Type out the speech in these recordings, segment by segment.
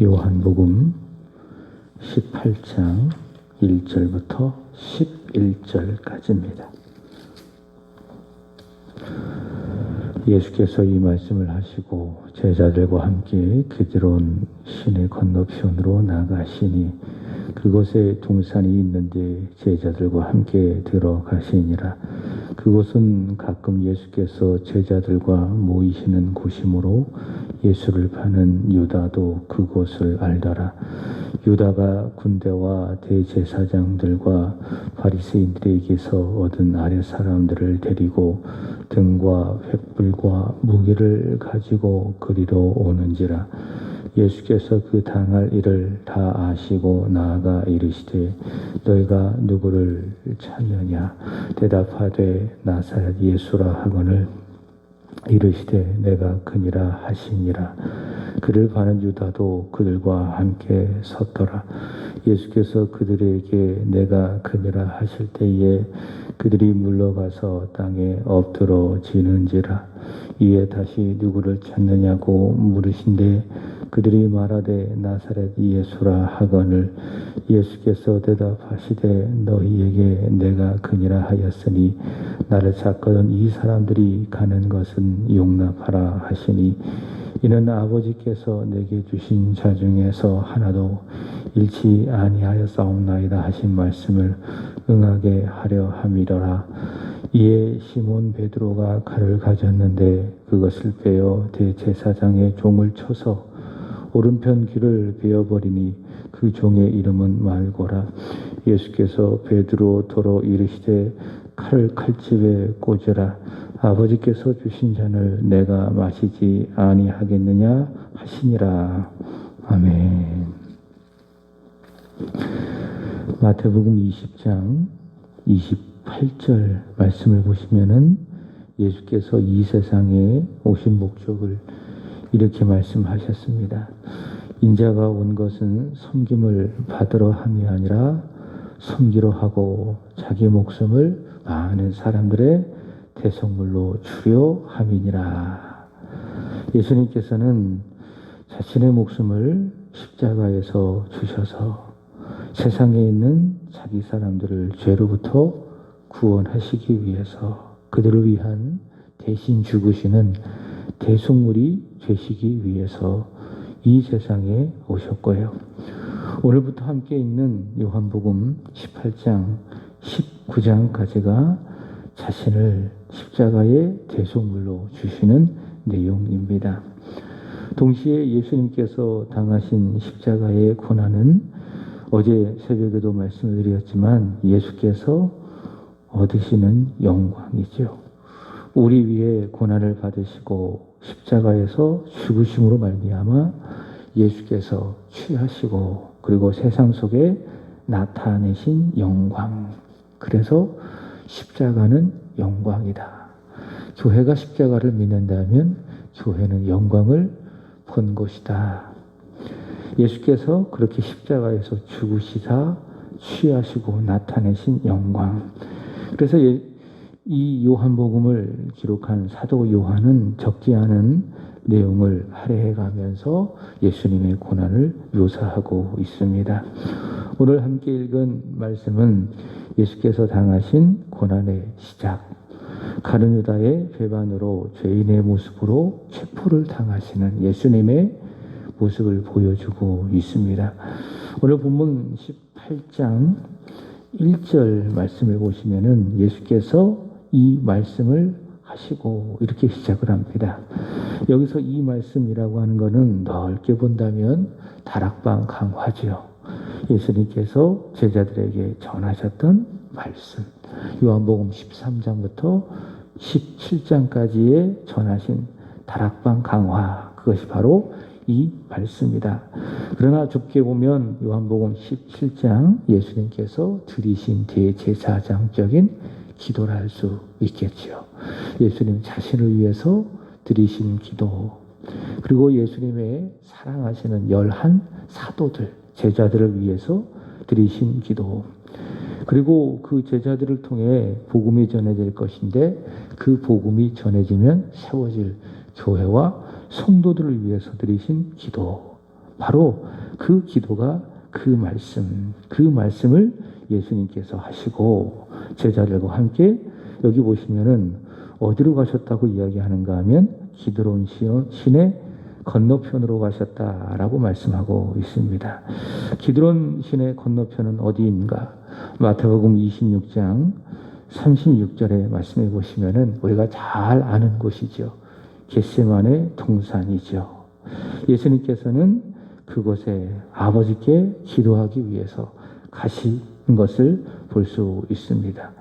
요한복음 18장 1절부터 11절까지입니다. 예수께서 이 말씀을 하시고 제자들과 함께 기드론 시내 건너편으로 나가시니 그곳에 동산이 있는데 제자들과 함께 들어가시니라. 그곳은 가끔 예수께서 제자들과 모이시는 곳이므로 예수를 파는 유다도 그곳을 알더라. 유다가 군대와 대제사장들과 바리새인들에게서 얻은 아랫 사람들을 데리고 등과 횃불과 무기를 가지고 그리로 오는지라. 예수께서 그 당할 일을 다 아시고 나아가 이르시되 너희가 누구를 찾느냐. 대답하되 나사렛 예수라 하거늘 이르시되 내가 그니라 하시니라. 그를 파는 유다도 그들과 함께 섰더라. 예수께서 그들에게 내가 그니라 하실 때에 그들이 물러가서 땅에 엎드러지는지라. 이에 다시 누구를 찾느냐고 물으신데 그들이 말하되 나사렛 예수라 하거늘 예수께서 대답하시되 너희에게 내가 그니라 하였으니 나를 찾거든 이 사람들이 가는 것은 용납하라 하시니 이는 아버지께서 내게 주신 자 중에서 하나도 잃지 아니하였사옵나이다 하신 말씀을 응하게 하려 함이더라. 이에 시몬 베드로가 칼을 가졌는데 그것을 빼어 대제사장의 종을 쳐서 오른편 귀를 베어버리니 그 종의 이름은 말고라. 예수께서 베드로더러 이르시되 칼을 칼집에 꽂으라. 아버지께서 주신 잔을 내가 마시지 아니하겠느냐 하시니라. 아멘. 마태복음 20장 28절 말씀을 보시면은 예수께서 이 세상에 오신 목적을 이렇게 말씀하셨습니다. 인자가 온 것은 섬김을 받으러 함이 아니라 섬기러 하고 자기 목숨을 많은 사람들의 대속물로 주려 함이니라. 예수님께서는 자신의 목숨을 십자가에서 주셔서 세상에 있는 자기 사람들을 죄로부터 구원하시기 위해서 그들을 위한 대신 죽으시는 대속물이 되시기 위해서 이 세상에 오셨고요. 오늘부터 함께 읽는 요한복음 18장 19장까지가 자신을 십자가의 대속물로 주시는 내용입니다. 동시에 예수님께서 당하신 십자가의 고난은 어제 새벽에도 말씀을 드렸지만 예수께서 얻으시는 영광이죠. 우리 위해 고난을 받으시고 십자가에서 죽으심으로 말미암아 예수께서 취하시고 그리고 세상 속에 나타내신 영광. 그래서 십자가는 영광이다. 교회가 십자가를 믿는다면 교회는 영광을 본 것이다. 예수께서 그렇게 십자가에서 죽으시사 취하시고 나타내신 영광. 그래서 이 요한복음을 기록한 사도 요한은 적지 않은 내용을 할애해 가면서 예수님의 고난을 묘사하고 있습니다. 오늘 함께 읽은 말씀은 예수께서 당하신 고난의 시작, 가룟 유다의 배반으로 죄인의 모습으로 체포를 당하시는 예수님의 모습을 보여주고 있습니다. 오늘 본문 18장 1절 말씀을 보시면은 예수께서 이 말씀을 하시고 이렇게 시작을 합니다. 여기서 이 말씀이라고 하는 것은 넓게 본다면 다락방 강화죠. 예수님께서 제자들에게 전하셨던 말씀. 요한복음 13장부터 17장까지에 전하신 다락방 강화. 그것이 바로 이 말씀이다. 그러나 좁게 보면 요한복음 17장 예수님께서 드리신 대제사장적인 기도를 할 수 있겠지요. 예수님 자신을 위해서 드리신 기도, 그리고 예수님의 사랑하시는 11 사도들, 제자들을 위해서 드리신 기도, 그리고 그 제자들을 통해 복음이 전해질 것인데 그 복음이 전해지면 세워질 교회와 성도들을 위해서 드리신 기도, 바로 그 기도가 그 말씀을 예수님께서 하시고 제자들과 함께 여기 보시면은 어디로 가셨다고 이야기하는가 하면 기드론 시내 건너편으로 가셨다라고 말씀하고 있습니다. 기드론 시내 건너편은 어디인가? 마태복음 26장 36절에 말씀해 보시면은 우리가 잘 아는 곳이죠. 겟세마네 동산이죠. 예수님께서는 그곳에 아버지께 기도하기 위해서 가신 것을 볼 수 있습니다.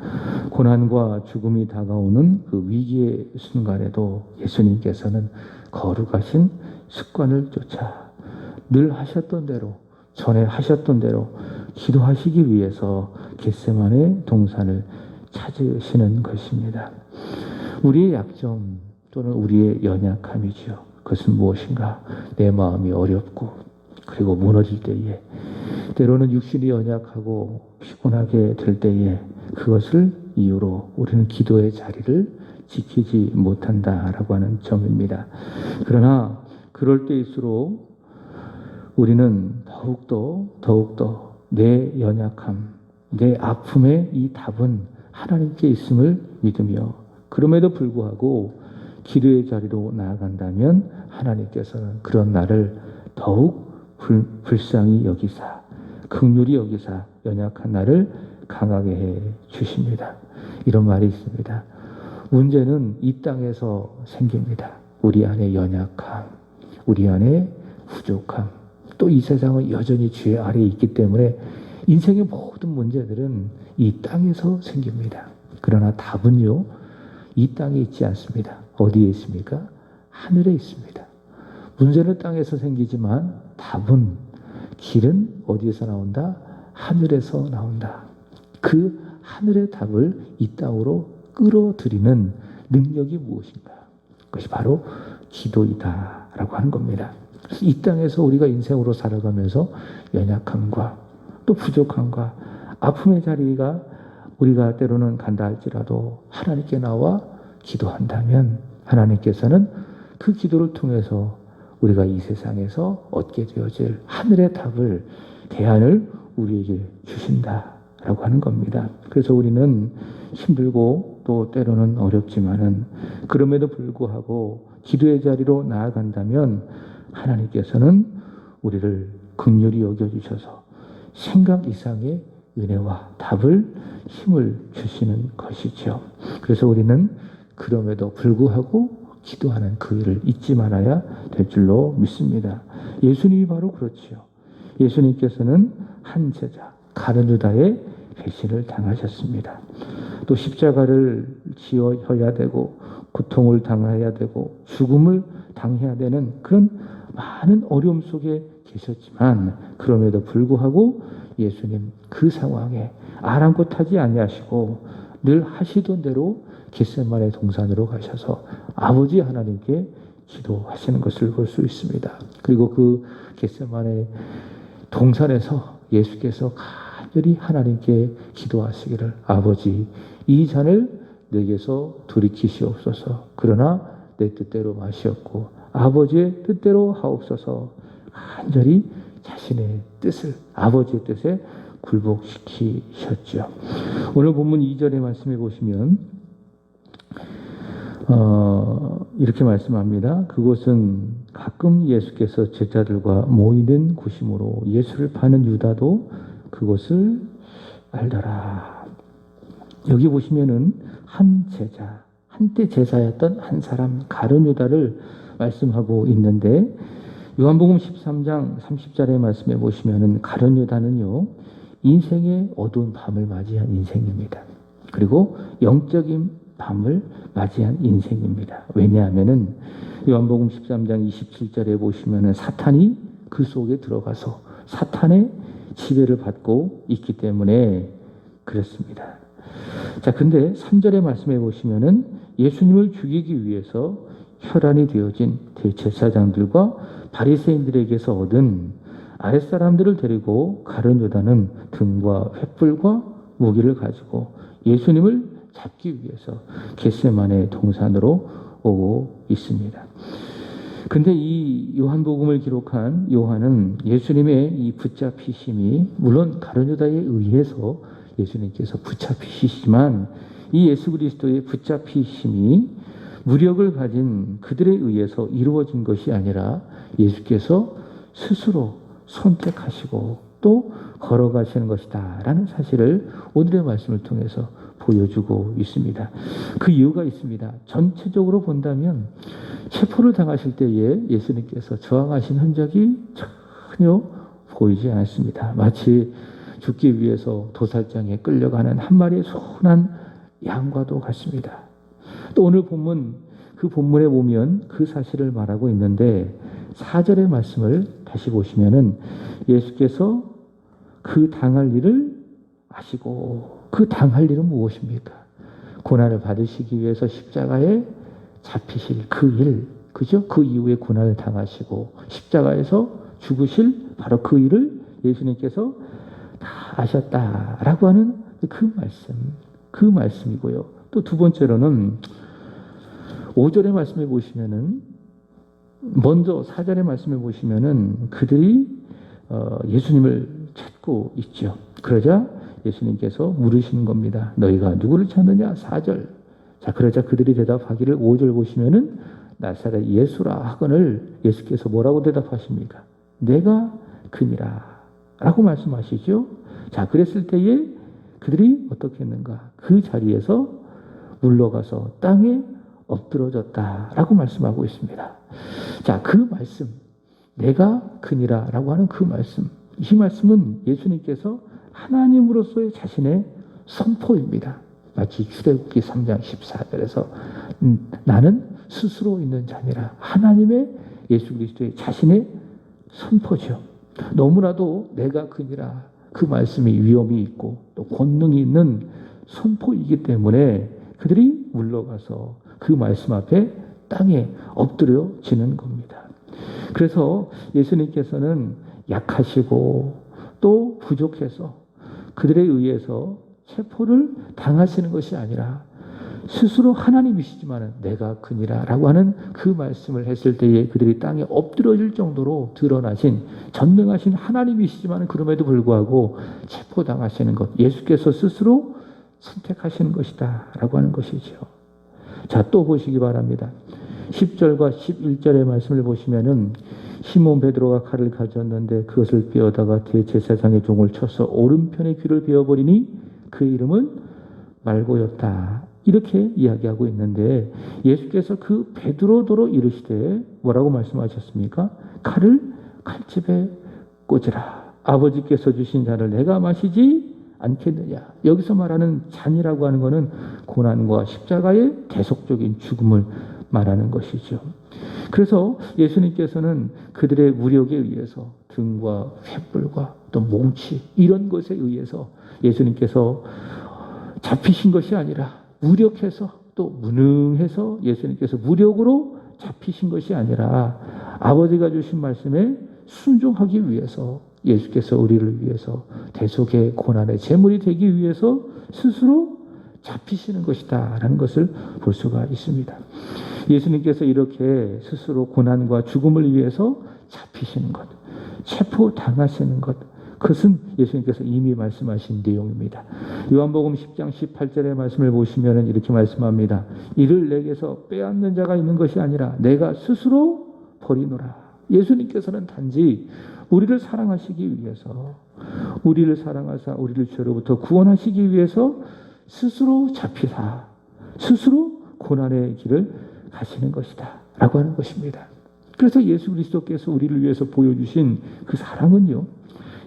고난과 죽음이 다가오는 그 위기의 순간에도 예수님께서는 거룩하신 습관을 쫓아 늘 하셨던 대로, 전에 하셨던 대로 기도하시기 위해서 겟세마네 동산을 찾으시는 것입니다. 우리의 약점 또는 우리의 연약함이죠. 그것은 무엇인가? 내 마음이 어렵고 그리고 무너질 때에, 때로는 육신이 연약하고 피곤하게 될 때에 그것을 이유로 우리는 기도의 자리를 지키지 못한다라고 하는 점입니다. 그러나 그럴 때일수록 우리는 더욱더 내 연약함, 내 아픔의 이 답은 하나님께 있음을 믿으며, 그럼에도 불구하고 기도의 자리로 나아간다면 하나님께서는 그런 나를 더욱 불쌍히 여기사, 긍휼히 여기사 연약한 나를 강하게 해 주십니다. 이런 말이 있습니다. 문제는 이 땅에서 생깁니다. 우리 안에 연약함, 우리 안에 부족함, 또 이 세상은 여전히 죄 아래에 있기 때문에 인생의 모든 문제들은 이 땅에서 생깁니다. 그러나 답은요, 이 땅에 있지 않습니다. 어디에 있습니까? 하늘에 있습니다. 문제는 땅에서 생기지만 답은, 길은 어디에서 나온다? 하늘에서 나온다. 그 하늘의 답을 이 땅으로 끌어들이는 능력이 무엇인가? 그것이 바로 기도이다라고 하는 겁니다. 그래서 이 땅에서 우리가 인생으로 살아가면서 연약함과 또 부족함과 아픔의 자리가 우리가 때로는 간다 할지라도 하나님께 나와 기도한다면 하나님께서는 그 기도를 통해서 우리가 이 세상에서 얻게 되어질 하늘의 답을, 대안을 우리에게 주신다라고 하는 겁니다. 그래서 우리는 힘들고 또 때로는 어렵지만은 그럼에도 불구하고 기도의 자리로 나아간다면 하나님께서는 우리를 긍휼히 여겨주셔서 생각 이상의 은혜와 답을, 힘을 주시는 것이죠. 그래서 우리는 그럼에도 불구하고 기도하는 그 일을 잊지 말아야 될 줄로 믿습니다. 예수님이 바로 그렇지요. 예수님께서는 한 제자 가룟 유다의 배신을 당하셨습니다. 또 십자가를 지어야 되고 고통을 당해야 되고 죽음을 당해야 되는 그런 많은 어려움 속에 계셨지만 그럼에도 불구하고 예수님 그 상황에 아랑곳하지 아니하시고 늘 하시던 대로 겟세마네 동산으로 가셔서 아버지 하나님께 기도하시는 것을 볼 수 있습니다. 그리고 그 겟세마네 동산에서 예수께서 간절히 하나님께 기도하시기를, 아버지 이 잔을 내게서 돌이키시옵소서. 그러나 내 뜻대로 마시옵고 아버지의 뜻대로 하옵소서. 간절히 자신의 뜻을, 아버지의 뜻에 굴복시키셨죠. 오늘 본문 2절의 말씀해 보시면 이렇게 말씀합니다. 그곳은 가끔 예수께서 제자들과 모이는 곳이므로 예수를 파는 유다도 그곳을 알더라. 여기 보시면은 한 제자, 한때 제자였던 한 사람 가룟 유다를 말씀하고 있는데, 요한복음 13장 30절에 말씀해 보시면은 가룟 유다는요, 인생의 어두운 밤을 맞이한 인생입니다. 그리고 영적인 밤을 맞이한 인생입니다. 왜냐하면은 요한복음 13장 27절에 보시면은 사탄이 그 속에 들어가서 사탄의 지배를 받고 있기 때문에 그렇습니다. 자, 근데 3절에 말씀해 보시면은 예수님을 죽이기 위해서 혈안이 되어진 대제사장들과 바리새인들에게서 얻은 아랫사람들을 데리고 가룟 유다는 등과 횃불과 무기를 가지고 예수님을 잡기 위해서 겟세마네 동산으로 오고 있습니다. 근데 이 요한복음을 기록한 요한은 예수님의 이 붙잡히심이 물론 가룟 유다에 의해서 예수님께서 붙잡히시지만 이 예수 그리스도의 붙잡히심이 무력을 가진 그들에 의해서 이루어진 것이 아니라 예수께서 스스로 선택하시고 또 걸어가시는 것이다 라는 사실을 오늘의 말씀을 통해서 보여주고 있습니다. 그 이유가 있습니다. 전체적으로 본다면 체포를 당하실 때에 예수님께서 저항하신 흔적이 전혀 보이지 않았습니다. 마치 죽기 위해서 도살장에 끌려가는 한 마리의 순한 양과도 같습니다. 또 오늘 본문, 그 본문에 보면 그 사실을 말하고 있는데 4절의 말씀을 다시 보시면은 예수께서 그 당할 일을 아시고 그 당할 일은 무엇입니까? 고난을 받으시기 위해서 십자가에 잡히실 그 일, 그죠? 그 이후에 고난을 당하시고 십자가에서 죽으실 바로 그 일을 예수님께서 다 아셨다라고 하는 그 말씀이고요. 또 두 번째로는 5절의 말씀에 보시면은 먼저 4절의 말씀에 보시면은 그들이 예수님을 찾고 있죠. 그러자 예수님께서 물으시는 겁니다. 너희가 누구를 찾느냐? 4절. 자, 그러자 그들이 대답하기를 5절 보시면은 나사렛 예수라 하거늘 예수께서 뭐라고 대답하십니까? 내가 그니라 라고 말씀하시죠. 자, 그랬을 때에 그들이 어떻게 했는가? 그 자리에서 물러가서 땅에 엎드러졌다라고 말씀하고 있습니다. 자, 그 말씀, 내가 그니라 라고 하는 그 말씀, 이 말씀은 예수님께서 하나님으로서의 자신의 선포입니다. 마치 출애굽기 3장 14절에서 나는 스스로 있는 자니라. 하나님의 예수 그리스도의 자신의 선포죠. 너무나도 내가 그니라 그 말씀이 위엄이 있고 또 권능이 있는 선포이기 때문에 그들이 물러가서 그 말씀 앞에 땅에 엎드려지는 겁니다. 그래서 예수님께서는 약하시고 또 부족해서 그들에 의해서 체포를 당하시는 것이 아니라 스스로 하나님이시지만 내가 그니라 라고 하는 그 말씀을 했을 때에 그들이 땅에 엎드려질 정도로 드러나신 전능하신 하나님이시지만 그럼에도 불구하고 체포당하시는 것, 예수께서 스스로 선택하시는 것이다 라고 하는 것이죠. 자, 또 보시기 바랍니다. 10절과 11절의 말씀을 보시면은 시몬 베드로가 칼을 가졌는데 그것을 빼어다가 대제사장의 종을 쳐서 오른편의 귀를 베어버리니 그 이름은 말고였다. 이렇게 이야기하고 있는데 예수께서 그 베드로더러 이르시되 뭐라고 말씀하셨습니까? 칼을 칼집에 꽂으라. 아버지께서 주신 잔을 내가 마시지 않겠느냐. 여기서 말하는 잔이라고 하는 것은 고난과 십자가의 대속적인 죽음을 말하는 것이죠. 그래서 예수님께서는 그들의 무력에 의해서 등과 횃불과 또 몽치 이런 것에 의해서 예수님께서 잡히신 것이 아니라 무력해서 또 무능해서 예수님께서 무력으로 잡히신 것이 아니라 아버지가 주신 말씀에 순종하기 위해서 예수께서 우리를 위해서 대속의 고난의 제물이 되기 위해서 스스로 잡히시는 것이다 라는 것을 볼 수가 있습니다. 예수님께서 이렇게 스스로 고난과 죽음을 위해서 잡히시는 것, 체포당하시는 것, 그것은 예수님께서 이미 말씀하신 내용입니다. 요한복음 10장 18절의 말씀을 보시면 이렇게 말씀합니다. 이를 내게서 빼앗는 자가 있는 것이 아니라 내가 스스로 버리노라. 예수님께서는 단지 우리를 사랑하시기 위해서, 우리를 사랑하사 우리를 죄로부터 구원하시기 위해서 스스로 잡히사 스스로 고난의 길을 가시는 것이다 라고 하는 것입니다. 그래서 예수 그리스도께서 우리를 위해서 보여주신 그 사랑은요,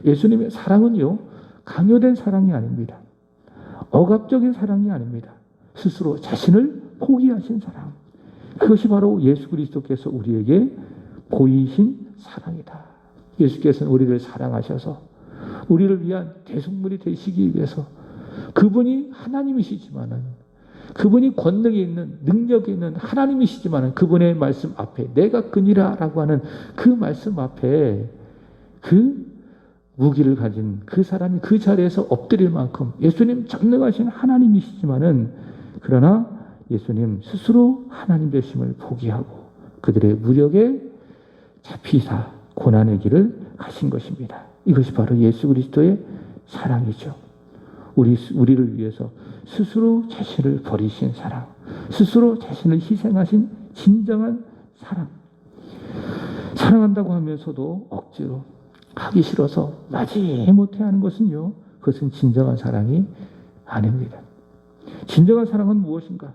예수님의 사랑은요, 강요된 사랑이 아닙니다. 억압적인 사랑이 아닙니다. 스스로 자신을 포기하신 사랑. 그것이 바로 예수 그리스도께서 우리에게 보이신 사랑이다. 예수께서는 우리를 사랑하셔서 우리를 위한 대속물이 되시기 위해서 그분이 하나님이시지만은 그분이 권능이 있는 능력이 있는 하나님이시지만은 그분의 말씀 앞에 내가 그니라 라고 하는 그 말씀 앞에 그 무기를 가진 그 사람이 그 자리에서 엎드릴 만큼 예수님 전능하신 하나님이시지만은 그러나 예수님 스스로 하나님 되심을 포기하고 그들의 무력에 잡히사 고난의 길을 가신 것입니다. 이것이 바로 예수 그리스도의 사랑이죠. 우리를 위해서 스스로 자신을 버리신 사랑, 스스로 자신을 희생하신 진정한 사랑. 사랑한다고 하면서도 억지로 하기 싫어서 마지못해 하는 것은요, 그것은 진정한 사랑이 아닙니다. 진정한 사랑은 무엇인가?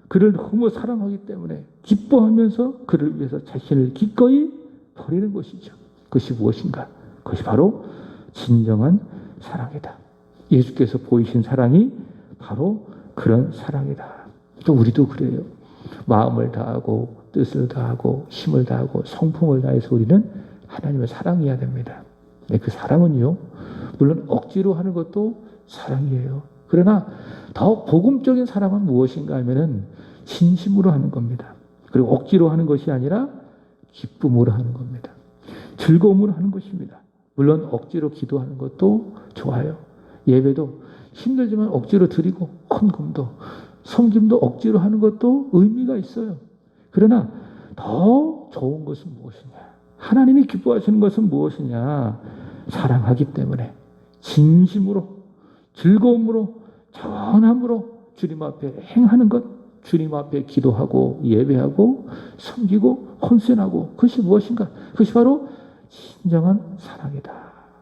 그를 너무 사랑하기 때문에 기뻐하면서 그를 위해서 자신을 기꺼이 버리는 것이죠. 그것이 무엇인가? 그것이 바로 진정한 사랑이다. 예수께서 보이신 사랑이 바로 그런 사랑이다. 또 우리도 그래요. 마음을 다하고 뜻을 다하고 힘을 다하고 성품을 다해서 우리는 하나님을 사랑해야 됩니다. 그 사랑은요, 물론 억지로 하는 것도 사랑이에요. 그러나 더 복음적인 사랑은 무엇인가 하면은 진심으로 하는 겁니다. 그리고 억지로 하는 것이 아니라 기쁨으로 하는 겁니다. 즐거움으로 하는 것입니다. 물론 억지로 기도하는 것도 좋아요. 예배도 힘들지만 억지로 드리고, 헌금도 섬김도 억지로 하는 것도 의미가 있어요. 그러나 더 좋은 것은 무엇이냐? 하나님이 기뻐하시는 것은 무엇이냐? 사랑하기 때문에 진심으로, 즐거움으로, 전함으로 주님 앞에 행하는 것, 주님 앞에 기도하고 예배하고 섬기고 헌신하고, 그것이 무엇인가? 그것이 바로 진정한 사랑이다.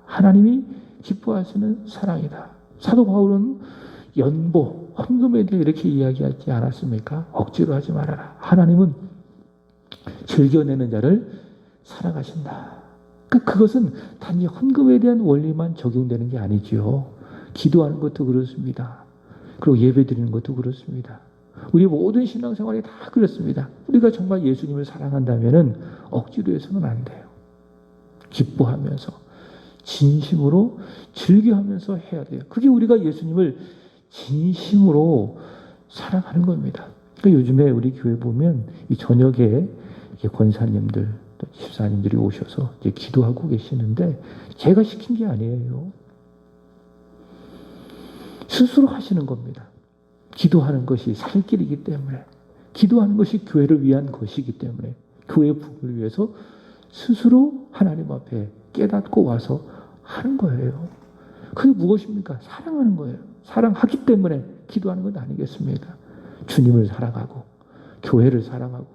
하나님이 기뻐하시는 사랑이다. 사도 바울은 연보, 헌금에 대해 이렇게 이야기하지 않았습니까? 억지로 하지 말아라. 하나님은 즐겨내는 자를 사랑하신다. 그것은 단지 헌금에 대한 원리만 적용되는 게 아니지요. 기도하는 것도 그렇습니다. 그리고 예배 드리는 것도 그렇습니다. 우리 모든 신앙생활이 다 그렇습니다. 우리가 정말 예수님을 사랑한다면 억지로 해서는 안 돼요. 기뻐하면서 진심으로 즐겨하면서 해야 돼요. 그게 우리가 예수님을 진심으로 사랑하는 겁니다. 그러니까 요즘에 우리 교회 보면 이 저녁에 권사님들, 또 집사님들이 오셔서 이제 기도하고 계시는데 제가 시킨 게 아니에요. 스스로 하시는 겁니다. 기도하는 것이 살 길이기 때문에, 기도하는 것이 교회를 위한 것이기 때문에, 교회의 부흥을 위해서 스스로 하나님 앞에 깨닫고 와서 하는 거예요. 그게 무엇입니까? 사랑하는 거예요. 사랑하기 때문에 기도하는 것 아니겠습니까? 주님을 사랑하고 교회를 사랑하고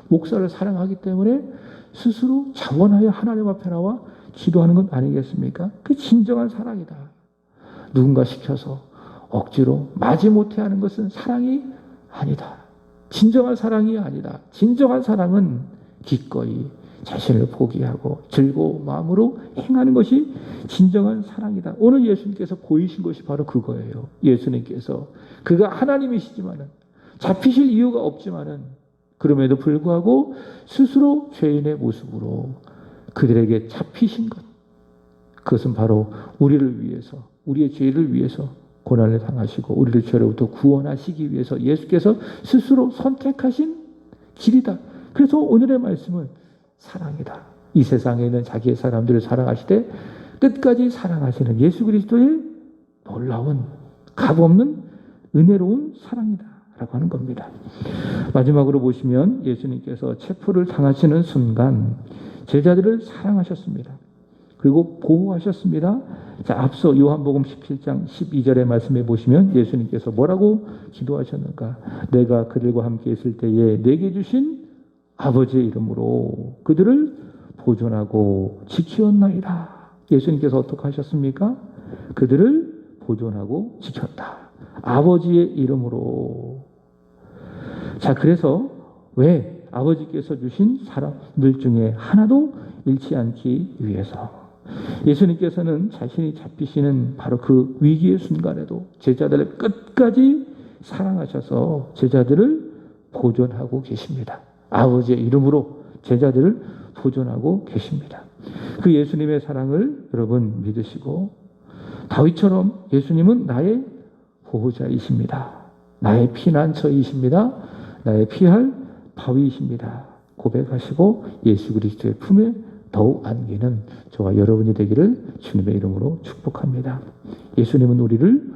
목사를 사랑하기 때문에 스스로 자원하여 하나님 앞에 나와 기도하는 것 아니겠습니까? 그게 진정한 사랑이다. 누군가 시켜서 억지로 마지못해 하는 것은 사랑이 아니다. 진정한 사랑이 아니다. 진정한 사랑은 기꺼이 자신을 포기하고 즐거운 마음으로 행하는 것이 진정한 사랑이다. 오늘 예수님께서 보이신 것이 바로 그거예요. 예수님께서 그가 하나님이시지만은, 잡히실 이유가 없지만은, 그럼에도 불구하고 스스로 죄인의 모습으로 그들에게 잡히신 것, 그것은 바로 우리를 위해서, 우리의 죄를 위해서 고난을 당하시고 우리를 죄로부터 구원하시기 위해서 예수께서 스스로 선택하신 길이다. 그래서 오늘의 말씀은 사랑이다. 이 세상에 있는 자기의 사람들을 사랑하시되 끝까지 사랑하시는 예수 그리스도의 놀라운 값없는 은혜로운 사랑이다 라고 하는 겁니다. 마지막으로 보시면 예수님께서 체포를 당하시는 순간 제자들을 사랑하셨습니다. 그리고 보호하셨습니다. 자, 앞서 요한복음 17장 12절의 말씀에 보시면 예수님께서 뭐라고 기도하셨는가? 내가 그들과 함께 있을 때에 내게 주신 아버지의 이름으로 그들을 보존하고 지키었나이다. 예수님께서 어떻게 하셨습니까? 그들을 보존하고 지켰다. 아버지의 이름으로. 자, 그래서 왜 아버지께서 주신 사람들 중에 하나도 잃지 않기 위해서 예수님께서는 자신이 잡히시는 바로 그 위기의 순간에도 제자들을 끝까지 사랑하셔서 제자들을 보존하고 계십니다. 아버지의 이름으로 제자들을 보존하고 계십니다. 그 예수님의 사랑을 여러분 믿으시고 다윗처럼 예수님은 나의 보호자이십니다. 나의 피난처이십니다. 나의 피할 바위이십니다. 고백하시고 예수 그리스도의 품에 더욱 안기는 저와 여러분이 되기를 주님의 이름으로 축복합니다. 예수님은 우리를